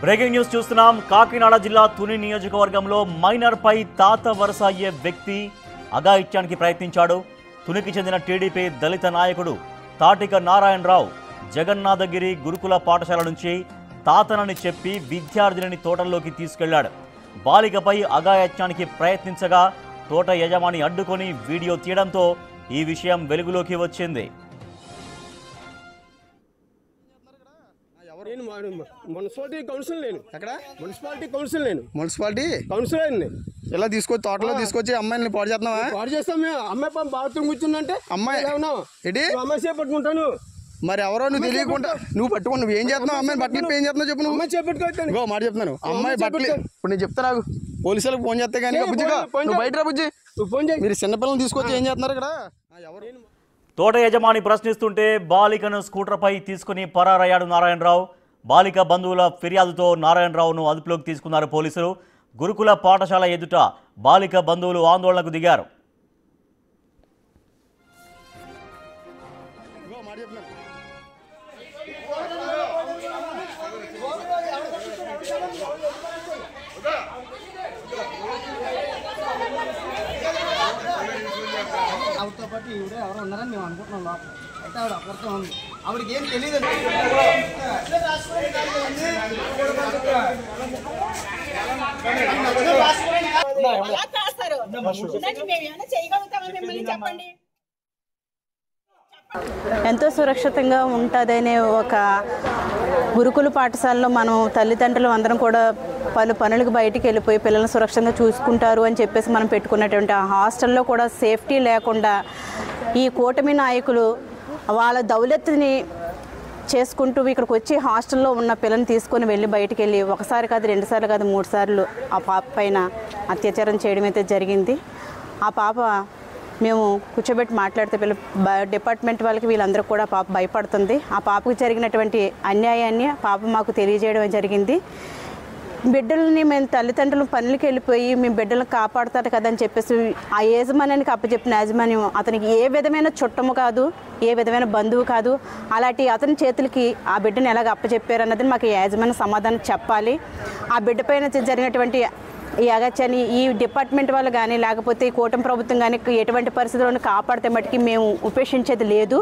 Breaking news చూస్తున్నాం. కాకినాడ జిల్లా తుని నియోజకవర్గంలో మైనర్ పై తాత వరుస అయ్యే వ్యక్తి అఘాయిత్యానికి ప్రయత్నించాడు. తునికి చెందిన టీడీపీ దళిత నాయకుడు తాటిక నారాయణరావు జగన్నాథగిరి గురుకుల పాఠశాల నుంచి తాతనని చెప్పి విద్యార్థిని తోటల్లోకి తీసుకెళ్లాడు. బాలికపై అఘాయిత్యానికి ప్రయత్నించగా తోట యజమాని అడ్డుకొని వీడియో తీయడంతో ఈ విషయం వెలుగులోకి వచ్చింది. మున్సిపాలిటీ కౌన్సిల్ నేను అక్కడ మున్సిపాలిటీ కౌన్సిల్ ఇలా తీసుకొచ్చి తోటలో తీసుకొచ్చి అమ్మాయిని పాడు చేస్తున్నావా? పాడు చేస్తాం మేము. అమ్మాయి బాత్రూమ్ కూర్చుందంటే అమ్మాయి ఏంటి అమ్మాయి చేపట్టుకుంటాను. మరి ఎవరో నువ్వు తెలియకుండా నువ్వు పట్టుకుని నువ్వు ఏం చేస్తున్నావు? అమ్మాయి బట్టలు ఏం చేస్తున్నావు చెప్పు. నువ్వు అమ్మాయి చేపట్టుకోవచ్చు. ఇంకో మాట చెప్తున్నాను, అమ్మాయి బట్టలు ఇప్పుడు నేను చెప్తా నాకు పోలీసులకు ఫోన్ చేస్తే కానీ బుజ్జిగా నువ్వు బయట రా బుజ్జి. ఫోన్ చేయి. మీరు చిన్నపిల్లలు తీసుకొచ్చి ఏం చేస్తున్నారు ఇక్కడ? తోట యజమాని ప్రశ్నిస్తుంటే బాలికను స్కూటర్పై తీసుకుని పరారయ్యాడు నారాయణరావు. బాలిక బంధువుల ఫిర్యాదుతో నారాయణరావును అదుపులోకి తీసుకున్నారు పోలీసులు. గురుకుల పాఠశాల ఎదుట బాలిక బంధువులు ఆందోళనకు దిగారు. ఆవిడతో పాటు ఈవిడ ఎవరు ఉన్నారని మేము అనుకుంటున్నాం. లోపల అయితే ఆవిడ అప్పటితో ఉంది. ఆవిడకి ఏం తెలియదు. ఎంతో సురక్షితంగా ఉంటుందనే ఒక గురుకుల పాఠశాలలో మనం తల్లిదండ్రులు అందరం కూడా పలు పనులకు బయటికి వెళ్ళిపోయి పిల్లల్ని సురక్షితంగా చూసుకుంటారు అని చెప్పేసి మనం పెట్టుకున్నటువంటి ఆ హాస్టల్లో కూడా సేఫ్టీ లేకుండా ఈ కూటమి నాయకులు వాళ్ళ దౌలత్ని చేసుకుంటూ ఇక్కడికి వచ్చి హాస్టల్లో ఉన్న పిల్లల్ని తీసుకొని వెళ్ళి బయటికి వెళ్ళి ఒకసారి కాదు, రెండుసార్లు కాదు, 3 సార్లు ఆ పాప పైన అత్యాచారం చేయడం అయితే జరిగింది. ఆ పాప మేము కూర్చోబెట్టి మాట్లాడితే డిపార్ట్మెంట్ వాళ్ళకి వీళ్ళందరూ కూడా పాప భయపడుతుంది. ఆ పాపకు జరిగినటువంటి అన్యాయాన్ని పాప మాకు తెలియజేయడం జరిగింది. బిడ్డలని మేము తల్లిదండ్రులు పనులకి వెళ్ళిపోయి మేము బిడ్డలను కాపాడుతారు కదా అని చెప్పేసి ఆ యాజమాన్యానికి అప్పచెప్పిన యాజమాన్యం అతనికి ఏ విధమైన చుట్టము కాదు, ఏ విధమైన బంధువు కాదు. అలాంటి అతని చేతులకి ఆ బిడ్డను ఎలాగ అప్పచెప్పారు అన్నది మాకు యాజమాన్య సమాధానం చెప్పాలి. ఆ బిడ్డ పైన జరిగినటువంటి ఈ అగత్యాన్ని ఈ డిపార్ట్మెంట్ వాళ్ళు కానీ లేకపోతే ఈ కూటమి ప్రభుత్వం కానీ ఎటువంటి పరిస్థితులను కాపాడితే మటుకి మేము ఉపేక్షించేది లేదు.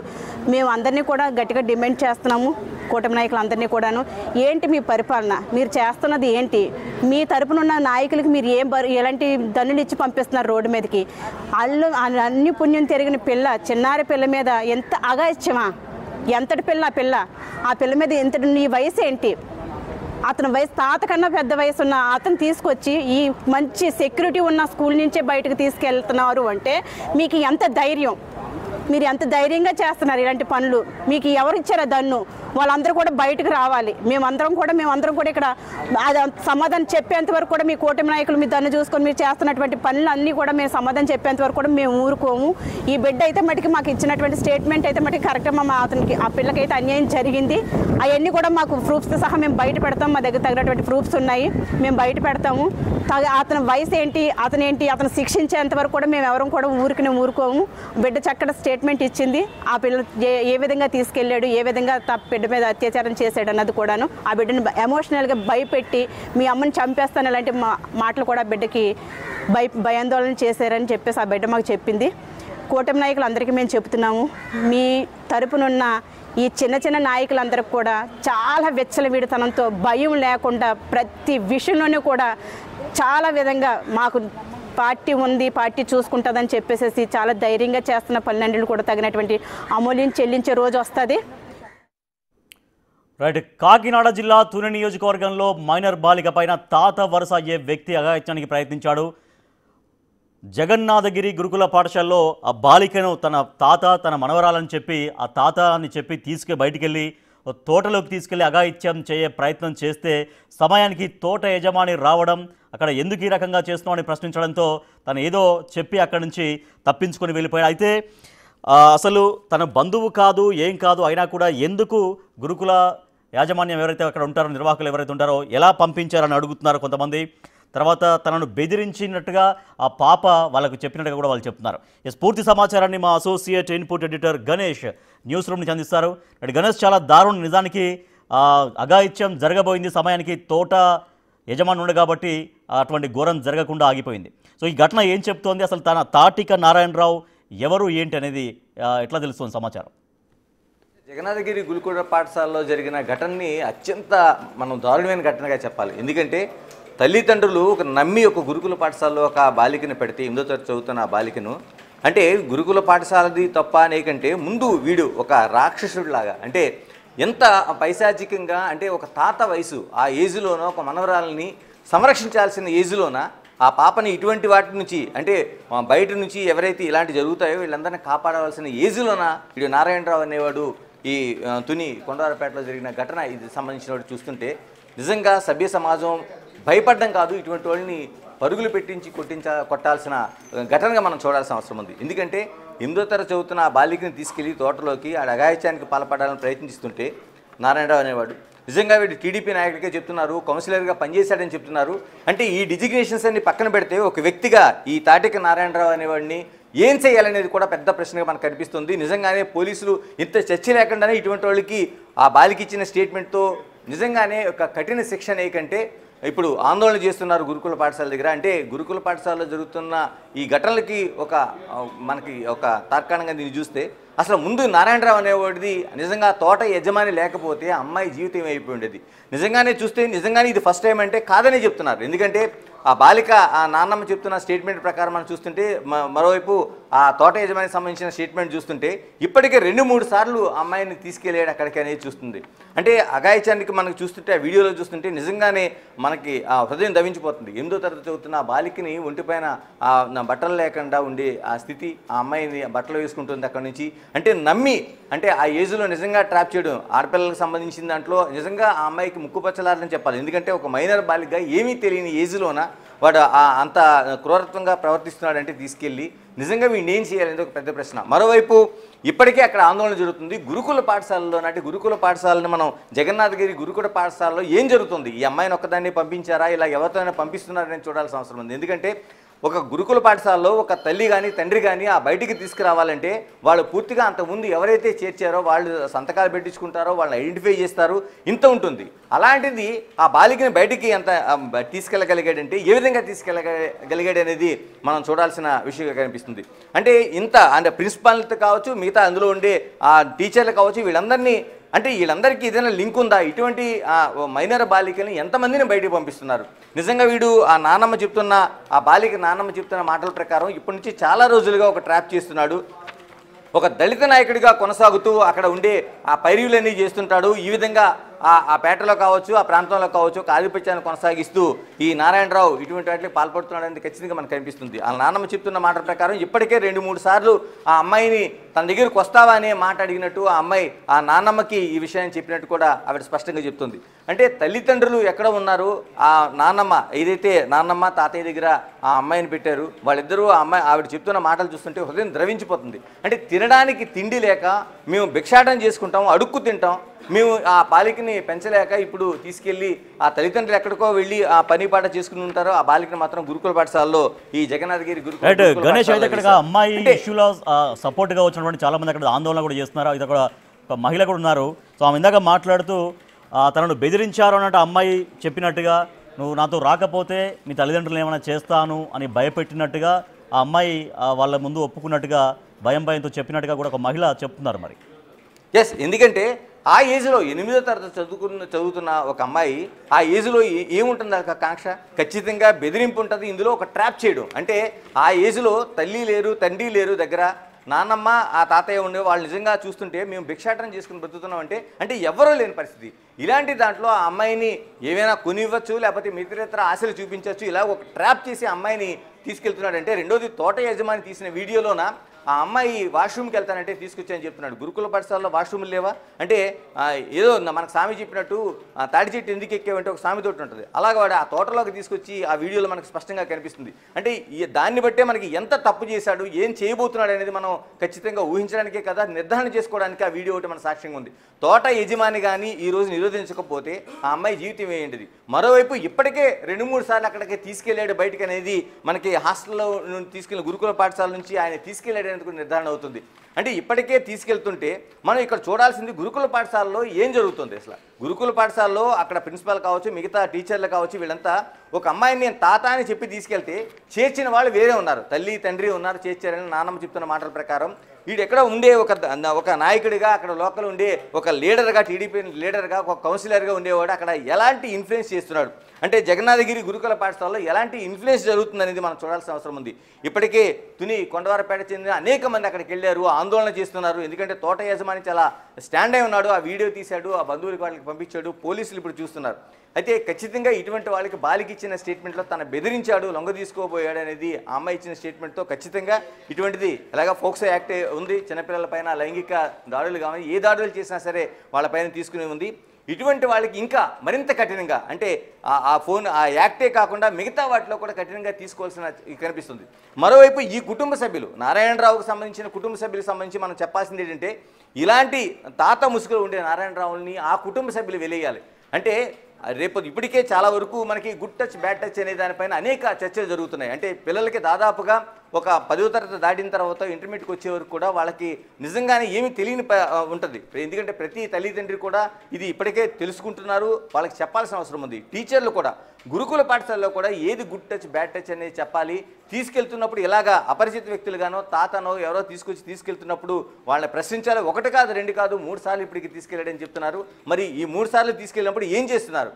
మేము అందరినీ కూడా గట్టిగా డిమాండ్ చేస్తున్నాము. కూటమి నాయకులందరినీ కూడాను, ఏంటి మీ పరిపాలన, మీరు చేస్తున్నది ఏంటి, మీ తరపునున్న నాయకులకి మీరు ఎలాంటి దన్నులు ఇచ్చి పంపిస్తున్నారు రోడ్డు మీదకి? అన్ని పుణ్యం తిరిగిన పిల్ల, చిన్నారి పిల్ల మీద ఎంత అగాయిత్యమా, ఎంతటి పిల్ల ఆ పిల్ల మీద ఎంతటి, నీ వయసు ఏంటి? అతని వయసు తాత కన్నా పెద్ద వయసు ఉన్న అతను తీసుకొచ్చి ఈ మంచి సెక్యూరిటీ ఉన్న స్కూల్ నుంచే బయటకు తీసుకెళ్తున్నారు అంటే మీకు ఎంత ధైర్యం? మీరు ఎంత ధైర్యంగా చేస్తున్నారు ఇలాంటి పనులు? మీకు ఎవరు ఇచ్చారో దన్ను? వాళ్ళందరూ కూడా బయటకు రావాలి. మేమందరం కూడా ఇక్కడ సమాధానం చెప్పేంత వరకు కూడా మీ కూటమి నాయకులు మీ దన్ను చూసుకొని మీరు చేస్తున్నటువంటి పనులు అన్నీ కూడా మేము సమాధానం చెప్పేంత వరకు కూడా మేము ఊరుకోము. ఈ బిడ్డ అయితే మటుకు మాకు ఇచ్చినటువంటి స్టేట్మెంట్ అయితే మటుకు కరెక్ట్గా అతనికి ఆ పిల్లకైతే అన్యాయం జరిగింది. అవన్నీ కూడా మాకు ప్రూఫ్స్తో సహా మేము బయట పెడతాం. మా దగ్గర తగినటువంటి ప్రూఫ్స్ ఉన్నాయి, మేము బయట పెడతాము. అతని వయసు ఏంటి, అతను శిక్షించేంత వరకు కూడా మేము ఎవరం కూడా ఊరుకోము. బిడ్డ చక్కటి స్టేట్మెంట్ ఇచ్చింది. ఆ పిల్ల ఏ విధంగా తీసుకెళ్ళాడు, ఏ విధంగా బిడ్డ మీద అత్యాచారం చేశాడు అన్నది కూడాను. ఆ బిడ్డను ఎమోషనల్గా భయపెట్టి మీ అమ్మని చంపేస్తాను ఇలాంటి మాటలు కూడా బిడ్డకి భయాందోళన చేశారని చెప్పేసి ఆ బిడ్డ మాకు చెప్పింది. కూటమి నాయకులందరికీ మేము చెప్తున్నాము, మీ తరపునున్న ఈ చిన్న నాయకులందరికీ కూడా చాలా విచ్చలవిడితనంతో భయం లేకుండా ప్రతి విషయంలోనూ కూడా చాలా విధంగా మాకు పార్టీ ఉంది, పార్టీ చూసుకుంటుందని చెప్పేసి చాలా ధైర్యంగా చేస్తున్న పనులన్నింటినీ కూడా తగినటువంటి అమూల్యం చెల్లించే రోజు వస్తుంది. రైట్. కాకినాడ జిల్లా తుని నియోజకవర్గంలో మైనర్ బాలిక పైన తాత వరుస అయ్యే వ్యక్తి అఘాయిత్యానికి ప్రయత్నించాడు. జగన్నాథగిరి గురుకుల పాఠశాలలో ఆ బాలికను తన మనవరాలని చెప్పి ఆ తాత అని చెప్పి బయటికెళ్ళి తోటలోకి తీసుకెళ్లి అఘాయిత్యం చేయే ప్రయత్నం చేస్తే సమయానికి తోట యజమాని రావడం, అక్కడ ఎందుకు ఈ రకంగా చేస్తున్నామని ప్రశ్నించడంతో తను ఏదో చెప్పి అక్కడి నుంచి తప్పించుకొని వెళ్ళిపోయాడు. అయితే అసలు తన బంధువు కాదు, ఏం కాదు, అయినా కూడా ఎందుకు గురుకుల యాజమాన్యం ఎవరైతే అక్కడ ఉంటారో, నిర్వాహకులు ఎవరైతే ఉంటారో ఎలా పంపించారని అడుగుతున్నారు కొంతమంది. తర్వాత తనను బెదిరించినట్టుగా ఆ పాప వాళ్ళకు చెప్పినట్టుగా కూడా వాళ్ళు చెప్తున్నారు. పూర్తి సమాచారాన్ని మా associate input editor Ganesh news room నుంచి అందిస్తారు. గణేష్, చాలా దారుణం నిజానికి. అఘాయిత్యం జరగబోయింది సమయానికి తోట యజమాని ఉండే కాబట్టి అటువంటి ఘోరం జరగకుండా ఆగిపోయింది. సో ఈ ఘటన ఏం చెప్తోంది, అసలు తన తాటిక నారాయణరావు ఎవరు ఏంటి అనేది ఎట్లా తెలుస్తుంది సమాచారం? జగన్నాథగిరి గురుకుల పాఠశాలలో జరిగిన ఘటనని అత్యంత మనం దారుణమైన ఘటనగా చెప్పాలి. ఎందుకంటే తల్లిదండ్రులు నమ్మి ఒక గురుకుల పాఠశాలలో ఒక బాలికను పెడితే 8వ తరగతి చదువుతున్న ఆ బాలికను, అంటే గురుకుల పాఠశాలది తప్ప అనేకంటే ముందు వీడు ఒక రాక్షసుడిలాగా, అంటే ఎంత పైశాచికంగా, అంటే ఒక తాత వయసు ఆ ఏజ్లోనో ఒక మనవరాలని సంరక్షించాల్సిన ఏజ్లోన ఆ పాపని ఇటువంటి వాటి నుంచి, అంటే బయట నుంచి ఎవరైతే ఇలాంటి జరుగుతాయో వీళ్ళందరినీ కాపాడవలసిన ఏజ్లోన వీడు నారాయణరావు అనేవాడు ఈ తుని కొండవారపేటలో జరిగిన ఘటన ఇది సంబంధించిన వాడు చూస్తుంటే నిజంగా సభ్య సమాజం భయపడడం కాదు, ఇటువంటి వాళ్ళని పరుగులు పెట్టించి కొట్టాల్సిన ఘటనగా మనం చూడాల్సిన అవసరం ఉంది. ఎందుకంటే 8వ తరగతి చదువుతున్న ఆ బాలికని తీసుకెళ్లి తోటలోకి ఆడ అఘాయిత్యానికి పాల్పడాలని ప్రయత్నిస్తుంటే నారాయణరావు అనేవాడు, నిజంగా వీడు టీడీపీ నాయకుడిగా చెప్తున్నారు, కౌన్సిలర్గా పనిచేశాడని చెప్తున్నారు. అంటే ఈ డిజిగ్నేషన్స్ అన్ని పక్కన పెడితే ఒక వ్యక్తిగా ఈ తాటిక నారాయణరావు అనేవాడిని ఏం చేయాలనేది కూడా పెద్ద ప్రశ్నగా మనకు కనిపిస్తుంది. నిజంగానే పోలీసులు ఇంత చర్చ లేకుండానే ఇటువంటి వాళ్ళకి ఆ బాలిక ఇచ్చిన స్టేట్మెంట్తో నిజంగానే ఒక కఠిన శిక్ష అనేకంటే ఇప్పుడు ఆందోళన చేస్తున్నారు గురుకుల పాఠశాల దగ్గర. అంటే గురుకుల పాఠశాలలో జరుగుతున్న ఈ ఘటనలకి మనకి ఒక తార్కాణంగా దీన్ని చూస్తే అసలు ముందు నారాయణరావు అనేవాడిది నిజంగా తోట యజమాని లేకపోతే అమ్మాయి జీవితం అయిపోయి ఉండేది. నిజంగానే చూస్తే నిజంగానే ఇది ఫస్ట్ టైం అంటే కాదని చెప్తున్నారు. ఎందుకంటే ఆ బాలిక ఆ నాన్నమ్మ చెప్తున్న స్టేట్మెంట్ ప్రకారం మనం చూస్తుంటే, మరోవైపు ఆ తోట యజమానికి సంబంధించిన స్టేట్మెంట్ చూస్తుంటే ఇప్పటికే 2-3 సార్లు అమ్మాయిని తీసుకెళ్ళాడు అక్కడికి అనేది చూస్తుంది. అంటే అఘాయిత్యానికి మనకు చూస్తుంటే ఆ వీడియోలో చూస్తుంటే నిజంగానే మనకి ఆ హృదయం దవించిపోతుంది. 8వ తరగతి చదువుతున్న ఆ బాలికని ఒంటిపైన బట్టలు లేకుండా ఉండే ఆ స్థితి, ఆ అమ్మాయిని బట్టలు వేసుకుంటుంది అక్కడి నుంచి, అంటే నమ్మి, అంటే ఆ ఏజ్లో నిజంగా ట్రాప్ చేయడం ఆడపిల్లలకు సంబంధించిన దాంట్లో నిజంగా ఆ అమ్మాయికి ముక్కుపచ్చలారని చెప్పాలి. ఎందుకంటే ఒక మైనర్ బాలికగా ఏమీ తెలియని ఏజ్లోన వాడు అంత క్రూరత్వంగా ప్రవర్తిస్తున్నాడంటే తీసుకెళ్ళి నిజంగా వీడిని ఏం చేయాలనేది ఒక పెద్ద ప్రశ్న. మరోవైపు ఇప్పటికే అక్కడ ఆందోళన జరుగుతుంది గురుకుల పాఠశాలలో. నాటి గురుకుల పాఠశాలను మనం జగన్నాథగిరి గురుకుల పాఠశాలలో ఏం జరుగుతుంది, ఈ అమ్మాయిని ఒక్కదాన్ని పంపించారా, ఇలా ఎవరితోనైనా పంపిస్తున్నారని చూడాల్సిన అవసరం ఉంది. ఎందుకంటే ఒక గురుకుల పాఠశాలలో ఒక తల్లి కానీ తండ్రి కానీ ఆ బయటికి తీసుకురావాలంటే వాళ్ళు పూర్తిగా అంతకుముందు ఎవరైతే చేర్చారో వాళ్ళు సంతకాలు పెట్టించుకుంటారో వాళ్ళని ఐడెంటిఫై చేస్తారు, ఇంత ఉంటుంది. అలాంటిది ఆ బాలికని బయటికి ఎంత తీసుకెళ్ళగలిగాడంటే ఏ విధంగా తీసుకెళ్ళగలిగాడు అనేది మనం చూడాల్సిన విషయంగా కనిపిస్తుంది. అంటే ఇంత అంటే ప్రిన్సిపాల్తో కావచ్చు, మిగతా అందులో ఉండే ఆ టీచర్లు కావచ్చు, వీళ్ళందరినీ, అంటే వీళ్ళందరికీ ఏదైనా లింక్ ఉందా, ఇటువంటి మైనర్ బాలికల్ని ఎంతమందిని బయటికి పంపిస్తున్నారు? నిజంగా వీడు ఆ నాన్నమ్మ చెప్తున్న, ఆ బాలిక నాన్నమ్మ చెప్తున్న మాటల ప్రకారం ఇప్పటి నుంచి చాలా రోజులుగా ఒక ట్రాప్ చేస్తున్నాడు. ఒక దళిత నాయకుడిగా కొనసాగుతూ అక్కడ ఉండే ఆ పైరువులన్నీ చేస్తుంటాడు. ఈ విధంగా ఆ పేటలో కావచ్చు, ఆ ప్రాంతంలో కావచ్చు ఒక ఆధిపత్యాన్ని కొనసాగిస్తూ ఈ నారాయణరావు ఇటువంటి వాటికి పాల్పడుతున్నాడు అనేది ఖచ్చితంగా మనకు కనిపిస్తుంది. ఆ నాన్నమ్మ చెప్తున్న మాట ప్రకారం ఇప్పటికే 2-3 సార్లు ఆ అమ్మాయిని తన దగ్గరకు వస్తావా అనే మాట అడిగినట్టు ఆ అమ్మాయి ఆ నాన్నమ్మకి ఈ విషయాన్ని చెప్పినట్టు కూడా ఆవిడ స్పష్టంగా చెప్తుంది. అంటే తల్లిదండ్రులు ఎక్కడ ఉన్నారు, ఆ నాన్నమ్మ ఏదైతే నాన్నమ్మ తాతయ్య దగ్గర ఆ అమ్మాయిని పెట్టారు, వాళ్ళిద్దరూ ఆ అమ్మాయి ఆవిడ చెప్తున్న మాటలు చూస్తుంటే హృదయం ద్రవించిపోతుంది. అంటే తినడానికి తిండి లేక మేము భిక్షాటన చేసుకుంటాం, అడుక్కు తింటాం, మేము ఆ బాలికని పెంచలేక ఇప్పుడు తీసుకెళ్ళి ఆ తల్లిదండ్రులు ఎక్కడికో వెళ్ళి ఆ పని పాట చేసుకుని ఉంటారో, ఆ బాలికని మాత్రం గురుకుల పాఠశాలలో ఈ జగన్నాథగిరి గణేష్ అయితే ఇక్కడ అమ్మాయి ఇష్యూలో సపోర్ట్గా వచ్చినటువంటి చాలా మంది అక్కడ ఆందోళన కూడా చేస్తున్నారు. ఇది అక్కడ ఒక మహిళ కూడా ఉన్నారు. సో ఆమె ఇందాక మాట్లాడుతూ తనను బెదిరించారు అన్నట్టు అమ్మాయి చెప్పినట్టుగా, నువ్వు నాతో రాకపోతే మీ తల్లిదండ్రులు ఏమైనా చేస్తాను అని భయపెట్టినట్టుగా ఆ అమ్మాయి వాళ్ళ ముందు ఒప్పుకున్నట్టుగా భయంతో చెప్పినట్టుగా కూడా ఒక మహిళ చెప్తున్నారు. మరి ఎస్, ఎందుకంటే ఆ ఏజ్లో 8వ తరగతి చదువుతున్న ఒక అమ్మాయి ఆ ఏజ్లో ఏముంటుంది ఆ కాంక్ష? ఖచ్చితంగా బెదిరింపు ఉంటుంది, ఇందులో ఒక ట్రాప్ చేయడం. అంటే ఆ ఏజ్లో తల్లి లేరు, తండ్రి లేరు దగ్గర, నాన్నమ్మ ఆ తాతయ్య ఉండే వాళ్ళు నిజంగా చూస్తుంటే మేము భిక్షాటన చేసుకుని బ్రతుకుతున్నాం అంటే ఎవరూ లేని పరిస్థితి. ఇలాంటి దాంట్లో ఆ అమ్మాయిని ఏమైనా కొనివ్వచ్చు, లేకపోతే మిత్రేతర ఆశలు చూపించవచ్చు, ఇలా ఒక ట్రాప్ చేసి అమ్మాయిని తీసుకెళ్తున్నాడంటే. రెండోది తోట యజమాని తీసిన వీడియోలోన ఆ అమ్మాయి వాష్రూమ్కి వెళ్తానంటే తీసుకొచ్చాయని చెప్తున్నాడు. గురుకుల పాఠశాలలో వాష్రూమ్లు లేవా అంటే ఏదో మనకు స్వామి చెప్పినట్టు తాడి చెట్టు ఎందుకు ఎక్కేవంటే ఒక స్వామి తోట ఉంటుంది, అలాగే వాడు ఆ తోటలోకి తీసుకొచ్చి ఆ వీడియోలో మనకు స్పష్టంగా కనిపిస్తుంది. అంటే దాన్ని బట్టే మనకి ఎంత తప్పు చేశాడు, ఏం చేయబోతున్నాడు అనేది మనం ఖచ్చితంగా ఊహించడానికే కదా, నిర్ధారణ చేసుకోవడానికి ఆ వీడియో ఒకటి మన సాక్ష్యంగా ఉంది. తోట యజమాని కానీ ఈరోజు నిరోధించకపోతే ఆ అమ్మాయి జీవితం ఏంటిది? మరోవైపు ఇప్పటికే 2-3 సార్లు అక్కడికి తీసుకెళ్లాడు బయటకు అనేది మనకి హాస్టల్లో తీసుకెళ్ళిన గురుకుల పాఠశాల నుంచి ఆయన తీసుకెళ్లాడు అనేది నిర్ధారణ అవుతుంది. అంటే ఇప్పటికే తీసుకెళ్తుంటే మనం ఇక్కడ చూడాల్సింది గురుకుల పాఠశాలలో ఏం జరుగుతుంది అసలు. గురుకుల పాఠశాలలో అక్కడ ప్రిన్సిపాల్ కావచ్చు, మిగతా టీచర్లు కావచ్చు, వీళ్ళంతా ఒక అమ్మాయిని నేను తాత అని చెప్పి తీసుకెళ్తే చేర్చిన వాళ్ళు వేరే ఉన్నారు, తల్లి తండ్రి ఉన్నారు చేర్చారని నాన్నమ్మ చెప్తున్న మాటల ప్రకారం. వీడు ఎక్కడ ఉండే ఒక నాయకుడిగా, అక్కడ లోకల్ ఉండే ఒక లీడర్గా, టీడీపీ లీడర్గా, ఒక కౌన్సిలర్గా ఉండేవాడు అక్కడ ఎలాంటి ఇన్ఫ్లుయెన్స్ చేస్తున్నాడు అంటే జగన్నాథగిరి గురుకుల పాఠశాలలో ఎలాంటి ఇన్ఫ్లుయెన్స్ జరుగుతుందనేది మనం చూడాల్సిన అవసరం ఉంది. ఇప్పటికే తుని కొండవారపేట చెందిన అనేక మంది అక్కడికి వెళ్ళారు, ఆందోళన చేస్తున్నారు. ఎందుకంటే తోట యజమాని చాలా స్టాండ్ అయి ఉన్నాడు, ఆ వీడియో తీశాడు, ఆ బంధువులకి వాళ్ళకి పంపించాడు, పోలీసులు ఇప్పుడు చూస్తున్నారు. అయితే ఖచ్చితంగా ఇటువంటి వాళ్ళకి బాలికి ఇచ్చిన స్టేట్మెంట్లో తన బెదిరించాడు, లొంగ తీసుకోబోయాడు అనేది ఆ అమ్మాయి ఇచ్చిన స్టేట్మెంట్తో ఖచ్చితంగా ఇటువంటిది ఎలాగా ఫోక్సో యాక్ట్ ఉంది, చిన్నపిల్లలపైన లైంగిక దాడులు కానీ ఏ దాడులు చేసినా సరే వాళ్ళపైన తీసుకునే ఉంది. ఇటువంటి వాళ్ళకి ఇంకా మరింత కఠినంగా అంటే ఆ యాక్టే కాకుండా మిగతా వాటిలో కూడా కఠినంగా తీసుకోవాల్సిన కనిపిస్తుంది. మరోవైపు ఈ కుటుంబ సభ్యులు, నారాయణరావుకు సంబంధించిన కుటుంబ సభ్యులకు సంబంధించి మనం చెప్పాల్సింది ఏంటంటే ఇలాంటి తాత ముసుగులు ఉండే నారాయణరావుని ఆ కుటుంబ సభ్యులు వెలియాలి. అంటే రేపు ఇప్పటికే చాలా వరకు మనకి గుడ్ టచ్ బ్యాడ్ టచ్ అనే దానిపైన అనేక చర్చలు జరుగుతున్నాయి. అంటే పిల్లలకి దాదాపుగా ఒక 10వ తరగతి దాటిన తర్వాత ఇంటర్మీడియట్కి వచ్చే వరకు కూడా వాళ్ళకి నిజంగానే ఏమీ తెలియని ఉంటుంది. ఎందుకంటే ప్రతి తల్లిదండ్రి కూడా ఇది ఇప్పటికే తెలుసుకుంటున్నారు, వాళ్ళకి చెప్పాల్సిన అవసరం ఉంది. టీచర్లు కూడా గురుకుల పాఠశాలలో కూడా ఏది గుడ్ టచ్ బ్యాడ్ టచ్ అనేది చెప్పాలి. తీసుకెళ్తున్నప్పుడు ఇలాగా అపరిచిత వ్యక్తులుగానో తాతనో ఎవరో తీసుకెళ్తున్నప్పుడు వాళ్ళని ప్రశ్నించాలి. 1 కాదు 2 కాదు 3 సార్లు ఇప్పటికి తీసుకెళ్ళాడని చెప్తున్నారు. మరి ఈ 3 సార్లు తీసుకెళ్ళినప్పుడు ఏం చేస్తున్నారు,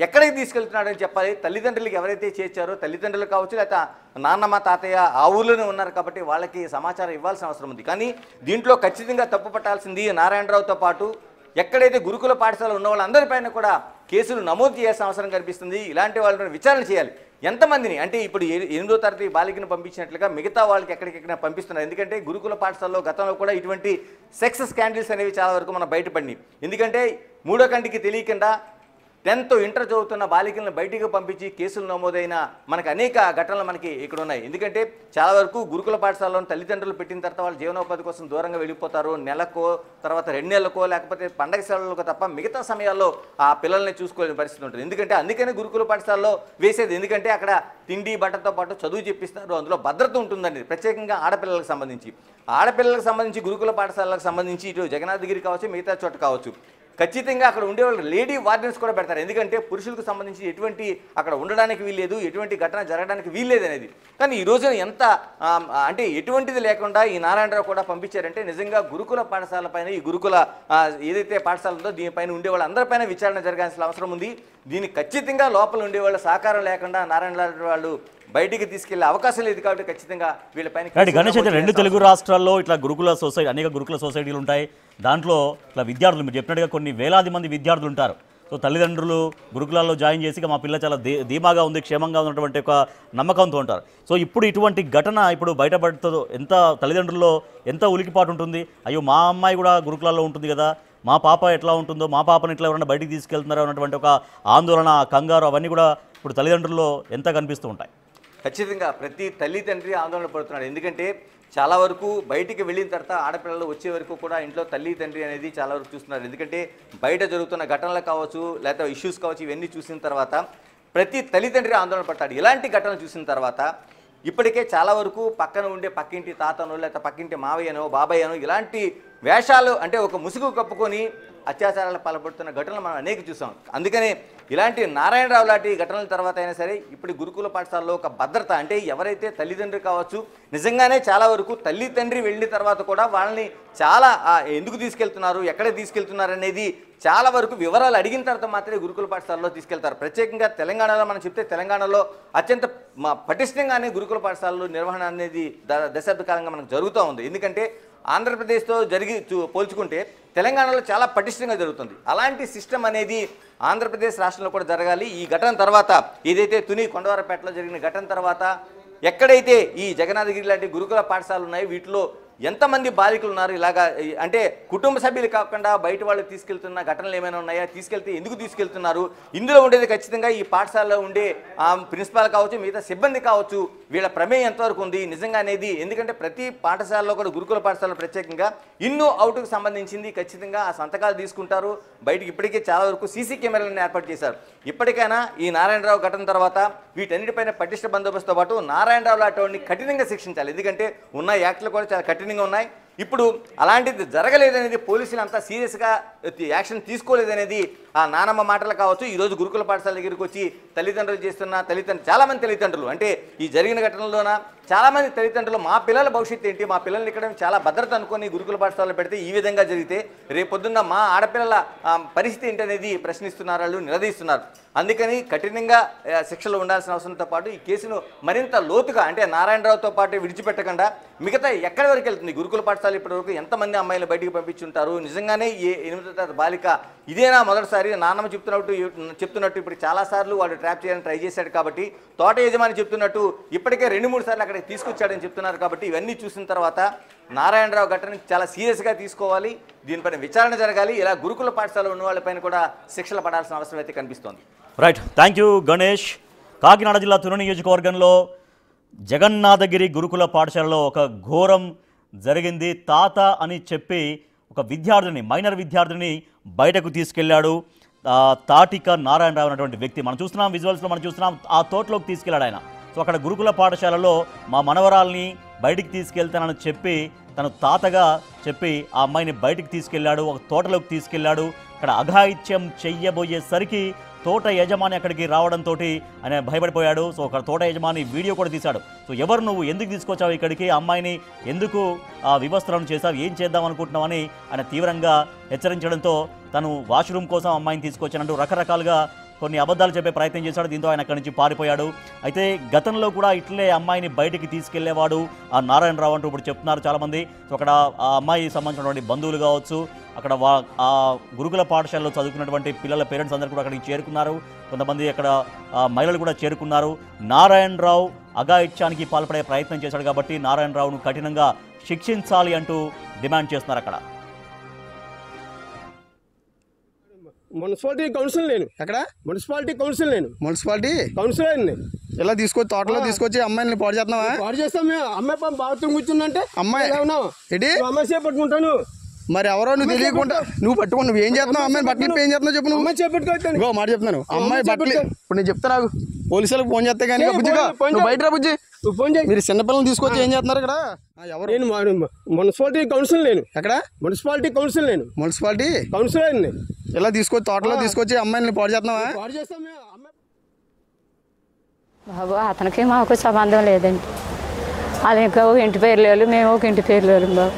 ఎక్కడికి తీసుకెళ్తున్నాడని చెప్పాలి. తల్లిదండ్రులకు ఎవరైతే చేర్చారో తల్లిదండ్రులు కావచ్చు, లేకపోతే నాన్నమ్మ తాతయ్య ఆ ఊళ్ళోనే ఉన్నారు కాబట్టి వాళ్ళకి సమాచారం ఇవ్వాల్సిన అవసరం ఉంది. కానీ దీంట్లో ఖచ్చితంగా తప్పు పట్టాల్సింది నారాయణరావుతో పాటు ఎక్కడైతే గురుకుల పాఠశాల ఉన్న వాళ్ళందరిపైన కూడా కేసులు నమోదు చేయాల్సిన అవసరం కనిపిస్తుంది. ఇలాంటి వాళ్ళని విచారణ చేయాలి. ఎంతమందిని అంటే ఇప్పుడు 8వ తరగతి బాలికను పంపించినట్లుగా మిగతా వాళ్ళకి ఎక్కడికెక్కడ పంపిస్తున్నారు. ఎందుకంటే గురుకుల పాఠశాలలో గతంలో కూడా ఇటువంటి సెక్స్ స్కాండల్స్ అనేవి చాలా వరకు మనం బయటపడినాయి. ఎందుకంటే 3వ కంటికి తెలియకుండా 10th ఇంటర్ చదువుతున్న బాలికలను బయటికి పంపించి కేసులు నమోదైన మనకు అనేక ఘటనలు మనకి ఇక్కడ ఉన్నాయి. ఎందుకంటే చాలా వరకు గురుకుల పాఠశాలలో తల్లిదండ్రులు పెట్టిన తర్వాత వాళ్ళు జీవనోపాధి కోసం దూరంగా వెళ్ళిపోతారు. నెలకో తర్వాత 2 నెలలకో లేకపోతే పండగ సెలవులకో తప్ప మిగతా సమయాల్లో ఆ పిల్లల్ని చూసుకోలేని పరిస్థితి ఉంటుంది. ఎందుకంటే అందుకనే గురుకుల పాఠశాలలో వేసేది. ఎందుకంటే అక్కడ తిండి బట్టతో పాటు చదువు చెప్పిస్తారు, అందులో భద్రత ఉంటుందండి. ప్రత్యేకంగా ఆడపిల్లలకు సంబంధించి గురుకుల పాఠశాలకు సంబంధించి ఇటు జగన్నాథగిరి కావచ్చు, మిగతా చోట కావచ్చు, ఖచ్చితంగా అక్కడ ఉండేవాళ్ళు లేడీ వార్డెన్స్ కూడా పెడతారు. ఎందుకంటే పురుషులకు సంబంధించి ఎటువంటి అక్కడ ఉండడానికి వీల్లేదు, ఎటువంటి ఘటన జరగడానికి వీల్లేదు అనేది. కానీ ఈ రోజున ఎంత అంటే ఎటువంటిది లేకుండా ఈ నారాయణరావు కూడా పంపించారంటే నిజంగా గురుకుల పాఠశాల పైన, ఈ గురుకుల ఏదైతే పాఠశాల ఉందో దీనిపైన ఉండేవాళ్ళు అందరిపైన విచారణ జరగాల్సిన అవసరం ఉంది. దీనికి ఖచ్చితంగా లోపల ఉండేవాళ్ళ సహకారం లేకుండా నారాయణరావు వాళ్ళు బయటికి తీసుకెళ్లే అవకాశం లేదు. కాబట్టి ఖచ్చితంగా వీళ్ళపైన గణేష్ అయితే 2 తెలుగు రాష్ట్రాల్లో ఇట్లా గురుకుల సొసైటీ, అనేక గురుకుల సొసైటీలు ఉంటాయి. దాంట్లో ఇట్లా విద్యార్థులు మీరు చెప్పినట్టుగా కొన్ని వేలాది మంది విద్యార్థులు ఉంటారు. సో తల్లిదండ్రులు గురుకులాల్లో జాయిన్ చేసి మా పిల్ల చాలా ధీమాగా ఉంది, క్షేమంగా ఉన్నటువంటి ఒక నమ్మకంతో ఉంటారు. సో ఇప్పుడు ఇటువంటి ఘటన ఇప్పుడు బయటపడుతుందో ఎంత తల్లిదండ్రుల్లో ఎంత ఉలికిపాటు ఉంటుంది. అయ్యో మా అమ్మాయి కూడా గురుకులాల్లో ఉంటుంది కదా, మా పాప ఎట్లా ఉంటుందో, మా పాపను ఇట్లా ఎవరైనా బయటికి తీసుకెళ్తున్నారో అన్నటువంటి ఒక ఆందోళన, కంగారు అవన్నీ కూడా ఇప్పుడు తల్లిదండ్రుల్లో ఎంత కనిపిస్తూ ఉంటాయి. ఖచ్చితంగా ప్రతి తల్లి తండ్రి ఆందోళన పడుతున్నాడు. ఎందుకంటే చాలా వరకు బయటికి వెళ్ళిన తర్వాత ఆడపిల్లలు వచ్చే వరకు కూడా ఇంట్లో తల్లి తండ్రి అనేది చాలా వరకు చూస్తున్నారు. ఎందుకంటే బయట జరుగుతున్న ఘటనలు కావచ్చు, లేకపోతే ఇష్యూస్ కావచ్చు, ఇవన్నీ చూసిన తర్వాత ప్రతి తల్లిదండ్రి ఆందోళన పడతాడు. ఇలాంటి ఘటనలు చూసిన తర్వాత ఇప్పటికే చాలా వరకు పక్కన ఉండే పక్కింటి తాతనో లేకపోతే పక్కింటి మావయ్యనో బాబాయ్యనో ఇలాంటి వేషాలు అంటే ఒక ముసుగు కప్పుకొని అత్యాచారాలకు పాల్పడుతున్న ఘటనలు మనం అనేక చూసాం. అందుకనే ఇలాంటి నారాయణరావు లాంటి ఘటనల తర్వాత అయినా సరే ఇప్పుడు గురుకుల పాఠశాలలో ఒక భద్రత అంటే ఎవరైతే తల్లిదండ్రులు కావచ్చు, నిజంగానే చాలా వరకు తల్లి తండ్రి వెళ్ళిన తర్వాత కూడా వాళ్ళని చాలా ఎందుకు తీసుకెళ్తున్నారు, ఎక్కడ తీసుకెళ్తున్నారు అనేది చాలా వరకు వివరాలు అడిగిన తర్వాత మాత్రమే గురుకుల పాఠశాలలో తీసుకెళ్తారు. ప్రత్యేకంగా తెలంగాణలో మనం చెప్తే తెలంగాణలో అత్యంత పటిష్టంగానే గురుకుల పాఠశాలలో నిర్వహణ అనేది దశాబ్ద కాలంగా మనకు జరుగుతూ ఉంది. ఎందుకంటే ఆంధ్రప్రదేశ్తో పోల్చుకుంటే తెలంగాణలో చాలా పటిష్టంగా జరుగుతుంది. అలాంటి సిస్టమ్ అనేది ఆంధ్రప్రదేశ్ రాష్ట్రంలో కూడా జరగాలి. ఈ ఘటన తర్వాత ఏదైతే తుని కొండవారపేటలో జరిగిన ఘటన తర్వాత ఎక్కడైతే ఈ జగన్నాథగిరి లాంటి గురుకుల పాఠశాలలు ఉన్నాయో వీటిలో ఎంతమంది బాలికలు ఉన్నారు, ఇలాగా అంటే కుటుంబ సభ్యులు కాకుండా బయట వాళ్ళు తీసుకెళ్తున్న ఘటనలు ఏమైనా ఉన్నాయా, తీసుకెళ్తే ఎందుకు తీసుకెళ్తున్నారు, ఇందులో ఉండేది ఖచ్చితంగా ఈ పాఠశాలలో ఉండే ప్రిన్సిపాల్ కావచ్చు, మిగతా సిబ్బంది కావచ్చు, వీళ్ళ ప్రమేయం ఎంతవరకు ఉంది నిజంగా అనేది. ఎందుకంటే ప్రతి పాఠశాలలో కూడా గురుకుల పాఠశాలలో ప్రత్యేకంగా ఇన్ అవుట్కు సంబంధించింది ఖచ్చితంగా ఆ సంతకాలు తీసుకుంటారు. బయటికి ఇప్పటికే చాలా వరకు సీసీ కెమెరాలను ఏర్పాటు చేశారు. ఇప్పటికైనా ఈ నారాయణరావు ఘటన తర్వాత వీటన్నిటిపైన పటిష్ట బందోబస్తుతో పాటు నారాయణరావు లాంటి వాడిని కఠినంగా శిక్షించాలి. ఎందుకంటే ఉన్న యాక్ట్లు కూడా చాలా కఠినంగా ఉన్నాయి. ఇప్పుడు అలాంటిది జరగలేదనేది పోలీసులు అంతా సీరియస్గా యాక్షన్ తీసుకోలేదనేది ఆ నానమ్మ మాటలు కావచ్చు. ఈరోజు గురుకుల పాఠశాల దగ్గరికి వచ్చి తల్లిదండ్రులు చేస్తున్న చాలామంది తల్లిదండ్రులు అంటే ఈ జరిగిన ఘటనలోన చాలామంది తల్లిదండ్రులు మా పిల్లల భవిష్యత్తు ఏంటి, మా పిల్లల్ని ఇక్కడ చాలా భద్రత అనుకుని గురుకుల పాఠశాలలో పెడితే ఈ విధంగా జరిగితే రేపొద్దున్న మా ఆడపిల్లల పరిస్థితి ఏంటనేది ప్రశ్నిస్తున్నారు, వాళ్ళు నిలదీస్తున్నారు. అందుకని కఠినంగా శిక్షలు ఉండాల్సిన అవసరంతో పాటు ఈ కేసును మరింత లోతుగా అంటే నారాయణరావుతో పాటు విడిచిపెట్టకుండా మిగతా ఎక్కడి వరకు వెళ్తుంది గురుకుల పాఠశాల ఇప్పటివరకు ఎంతమంది అమ్మాయిలు బయటికి పంపించుంటారు, నిజంగానే ఈ 8వ తరగతి బాలిక ఇదేనా మొదటిసారి నాన్నమ్మ చెప్తున్నట్టు ఇప్పుడు చాలాసార్లు వాడు ట్రాప్ చేయాలని ట్రై చేశాడు కాబట్టి తోట యజమాని చెప్తున్నట్టు ఇప్పటికే 2-3 సార్లు అక్కడికి తీసుకొచ్చాడని చెప్తున్నారు. కాబట్టి ఇవన్నీ చూసిన తర్వాత నారాయణరావు ఘటనని చాలా సీరియస్గా తీసుకోవాలి, దీనిపైన విచారణ జరగాలి, ఇలా గురుకుల పాఠశాలలో ఉన్న వాళ్ళపైన కూడా శిక్షలు పడాల్సిన అవసరం అయితే కనిపిస్తోంది. Right, thank you Ganesh. Kakinada జిల్లా తుని నియోజకవర్గంలో జగన్నాథగిరి గురుకుల పాఠశాలలో ఒక ఘోరం జరిగింది. తాత అని చెప్పి ఒక విద్యార్థిని, మైనర్ విద్యార్థిని బయటకు తీసుకెళ్లాడు తాటిక నారాయణరావు అనేటువంటి వ్యక్తి. మనం చూస్తున్నాం విజువల్స్లో, మనం చూస్తున్నాం ఆ తోటలోకి తీసుకెళ్లాడు ఆయన. సో అక్కడ గురుకుల పాఠశాలలో మా మనవరాల్ని బయటికి తీసుకెళ్తానని చెప్పి తను తాతగా చెప్పి ఆ అమ్మాయిని బయటికి తీసుకెళ్లాడు, ఒక తోటలోకి తీసుకెళ్లాడు. అక్కడ అఘాయిత్యం చెయ్యబోయేసరికి తోట యజమాని అక్కడికి రావడంతో ఆయన భయపడిపోయాడు. సో అక్కడ తోట యజమాని వీడియో కూడా తీశాడు. సో ఎవరు నువ్వు, ఎందుకు తీసుకొచ్చావు ఇక్కడికి, అమ్మాయిని ఎందుకు వివస్త్రం చేశావు, ఏం చేద్దాం అనుకుంటున్నావని ఆయన తీవ్రంగా హెచ్చరించడంతో తను వాష్రూమ్ కోసం అమ్మాయిని తీసుకొచ్చానంటూ రకరకాలుగా కొన్ని అబద్ధాలు చెప్పే ప్రయత్నం చేశాడు. దీంతో ఆయన అక్కడి నుంచి పారిపోయాడు. అయితే గతంలో కూడా ఇట్లే అమ్మాయిని బయటికి తీసుకెళ్లేవాడు ఆ నారాయణరావు అంటూ ఇప్పుడు చెప్తున్నారు చాలామంది. సో అక్కడ ఆ అమ్మాయికి సంబంధించినటువంటి బంధువులు కావచ్చు, అక్కడ ఆ గురుకుల పాఠశాలలో చదువుకున్నటువంటి పిల్లల పేరెంట్స్ అందరూ కూడా అక్కడికి చేరుకున్నారు. కొంతమంది అక్కడ మహిళలు కూడా చేరుకున్నారు. నారాయణరావు అఘాయిత్యానికి పాల్పడే ప్రయత్నం చేశాడు కాబట్టి నారాయణరావును కఠినంగా శిక్షించాలి అంటూ డిమాండ్ చేస్తున్నారు. అక్కడ మున్సిపాలిటీ కౌన్సిల్ నేను ఎక్కడ మున్సిపాలిటీ కౌన్సిల్ నేను మున్సిపాలిటీ కౌన్సిలర్ ఇలా తీసుకొచ్చి తోటలో తీసుకొచ్చి అమ్మాయిని పాడు చేస్తున్నావా? పాడు చేస్తాం మేము. అమ్మాయి పాపం బాత్రూమ్ కూర్చుందంటే అమ్మాయి ఏంటి అమ్మాయి చేపట్టుకుంటాను. మరి ఎవరో నువ్వు తెలియకుండా నువ్వు పట్టుకుని నువ్వు ఏం చేస్తున్నావు? అమ్మాయిని బట్టలు ఏం చేస్తున్నావు చెప్పు. నువ్వు అమ్మాయి చేపట్టుకోవచ్చాను. ఇంకో మాట చెప్తున్నాను, అమ్మాయి బట్టలు ఇప్పుడు నేను చెప్తా నాకు పోలీసులకు ఫోన్ చేస్తే కానీ బుజ్జిగా నువ్వు బయట రా బుజ్జి. నువ్వు ఫోన్ చేయి. మీరు చిన్నపిల్లలు తీసుకొచ్చి ఏం చేస్తున్నారు ఇక్కడ? ఎవరు? నేను మున్సిపాలిటీ కౌన్సిల్ నేను ఎక్కడ మున్సిపాలిటీ కౌన్సిల్ నేను మున్సిపాలిటీ కౌన్సిలర్ ఇలా తీసుకొచ్చి తోటలో తీసుకొచ్చి అమ్మాయిని పాడు చేస్తున్నావా? పాడు చేస్తాం మేము. అమ్మాయి బాబు అతనికి మాకు సంబంధం లేదండి. అది ఇంకా ఒక ఇంటి పేరు లేదు, మేము ఒక ఇంటి పేరు లేదు బాబు.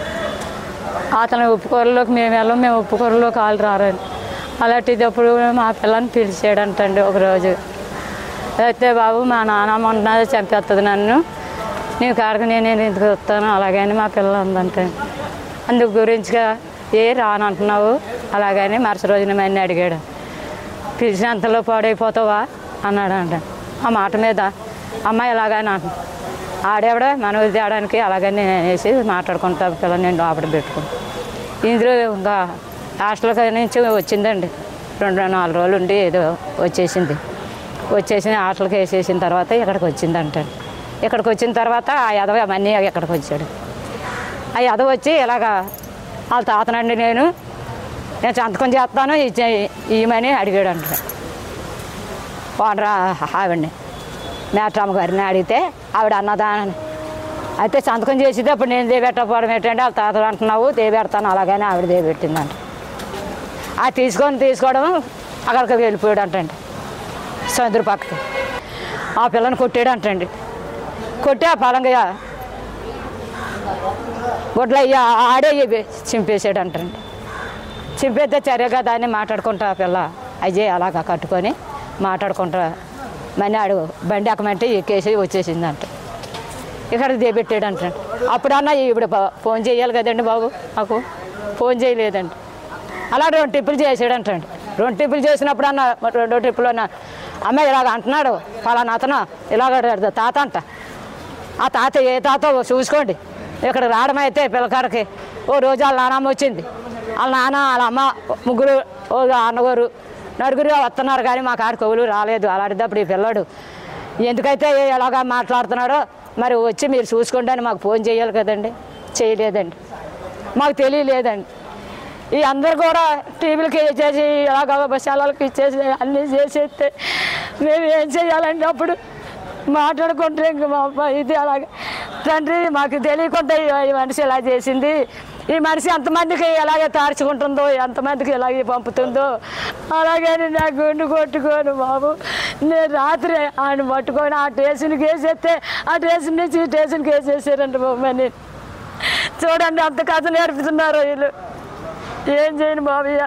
అతను ఉప్పుకూరలోకి మేము వెళ్ళాం, మేము ఉప్పుకూరలోకి వాళ్ళు రారండి. అలాంటిదప్పుడు మా పిల్లని పిలిచాడంటండి ఒకరోజు. అయితే బాబు మా నాన్నమ్మ ఉన్నది చంపేస్తుంది నన్ను, నీ కాడకు నేను ఎందుకు వస్తాను అలాగని మా పిల్ల ఉందంటే అందుకు గురించిగా రానంటున్నావు అలాగని మరుసటి రోజున మన్ని అడిగాడు. పిలిచినంతలో పాడైపోతావా అన్నాడు అంట. ఆ మాట మీద అమ్మాయి ఇలాగని అంటున్నాను ఆడేవిడ మనవి తేడానికి అలాగని నేను అనేసి మాట్లాడుకుంటా పిల్లలు నేను లోపల పెట్టుకుని ఇందులో ఇంకా హాస్టల్ నుంచి వచ్చిందండి. 2-4 రోజులు ఉండి ఏదో వచ్చేసింది. హాస్టల్కి వేసేసిన తర్వాత ఇక్కడికి వచ్చిందంట. ఇక్కడికి వచ్చిన తర్వాత ఆ యదవ మన్నీ ఇక్కడికి వచ్చాడు. ఆ యదవ వచ్చి ఇలాగా వాళ్ళ తాతనండి నేను సంతకం చేస్తాను ఇవ్వమని అడిగాడు అంట. వాడరా ఆవిడని మేట్రమ్మ గారిని అడిగితే ఆవిడ అన్నదానని అయితే సంతకం చేసేది అప్పుడు నేను దేబెట్టకపోవడం ఏంటంటే వాళ్ళ తాతలు అంటున్నావు దేబెడతాను అలాగని ఆవిడ దేబెట్టిందంట. అది తీసుకోవడం అక్కడికి వెళ్ళిపోయాడు అంటండి సముద్ర పక్కకి. ఆ పిల్లని కొట్టాడు అంటండి. కొట్టి ఆ పలంగా గుడ్ల ఆడే చింపేసాడు అంటండి. చింపేస్తే చర్యగా దాన్ని మాట్లాడుకుంటా ఆ పిల్ల అజయ్ అలాగా కట్టుకొని మాట్లాడుకుంటా మనీ ఆడు బండి ఎక్కమంటే ఎక్కేసి వచ్చేసిందంట. ఇక్కడ దేబెట్టాడు అంటండి. అప్పుడన్నా ఇప్పుడు ఫోన్ చేయాలి కదండి బాబు, నాకు ఫోన్ చేయలేదండి. అలా 2 ట్రిప్పులు చేసాడంటండి. 2 ట్రిప్పులు చేసినప్పుడు అన్న 2 ట్రిప్పులు అన్న అమ్మాయి ఇలాగ అంటున్నాడు ఫలానా అతను ఇలాగ తాత అంట. ఆ తాత ఏ తాత చూసుకోండి. ఇక్కడ రావడం అయితే పిల్లకాడికి ఓ రోజు వాళ్ళ నాన్నమ్మ వచ్చింది, వాళ్ళ నాన్న వాళ్ళ అమ్మ ముగ్గురు ఓ అన్నగారు నలుగురు వస్తున్నారు కానీ మా కాడికి ఎవరు రాలేదు. అలాంటిదప్పుడు ఈ పిల్లాడు ఎందుకైతే ఎలాగా మాట్లాడుతున్నాడో మరి వచ్చి మీరు చూసుకోండి అని మాకు ఫోన్ చేయాలి కదండి. చేయలేదండి, మాకు తెలియలేదండి. ఈ అందరు కూడా టీవీలకి ఇచ్చేసి ఇలాగ బస్సాలకి ఇచ్చేసి అన్నీ చేసేస్తే మేము ఏం చేయాలండి? అప్పుడు మాట్లాడుకుంటే ఇంక మా అబ్బాయి ఇది అలాగే తండ్రి మాకు తెలియకుండా ఈ మనిషి ఇలా చేసింది, ఈ మనిషి ఎంతమందికి ఎలాగే తార్చుకుంటుందో, ఎంతమందికి ఎలాగే పంపుతుందో, అలాగే నా గుండు కొట్టుకోను బాబు. నేను రాత్రి ఆయన పట్టుకొని ఆ స్టేషన్కి వేసేస్తే ఆ స్టేషన్ నుంచి ఈ స్టేషన్కి వేసేసారండి బాబు. అని చూడండి అంత కథ నేర్పుతున్నారు వీళ్ళు. ఏం చేయను బాబయ్య,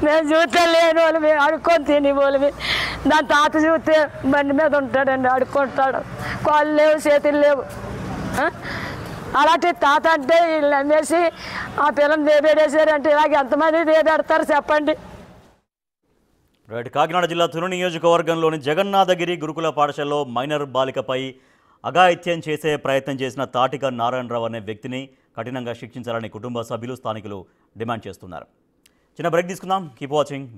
మేము చూస్తే లేని వాళ్ళు మేము అడుక్కొని తిని వాళ్ళవి. దాని తాత చూస్తే బండి మీద ఉంటాడండి, అడుక్కుంటాడు, కాళ్ళు లేవు చేతులు లేవు. అలాంటి తాత అంటే వీళ్ళు నమ్మేసి ఆ పిల్లని దేబేడేసారంటే ఇలాగ ఎంతమంది దేబెడతారు చెప్పండి. రైట్. కాకినాడ జిల్లా తుని నియోజకవర్గంలోని జగన్నాథగిరి గురుకుల పాఠశాలలో మైనర్ బాలికపై అఘాయిత్యం చేసే ప్రయత్నం చేసిన తాటిక నారాయణరావు అనే వ్యక్తిని కఠినంగా శిక్షించాలని కుటుంబ సభ్యులు, స్థానికులు డిమాండ్ చేస్తున్నారు. చిన్న బ్రేక్ తీసుకుందాం. Keep watching.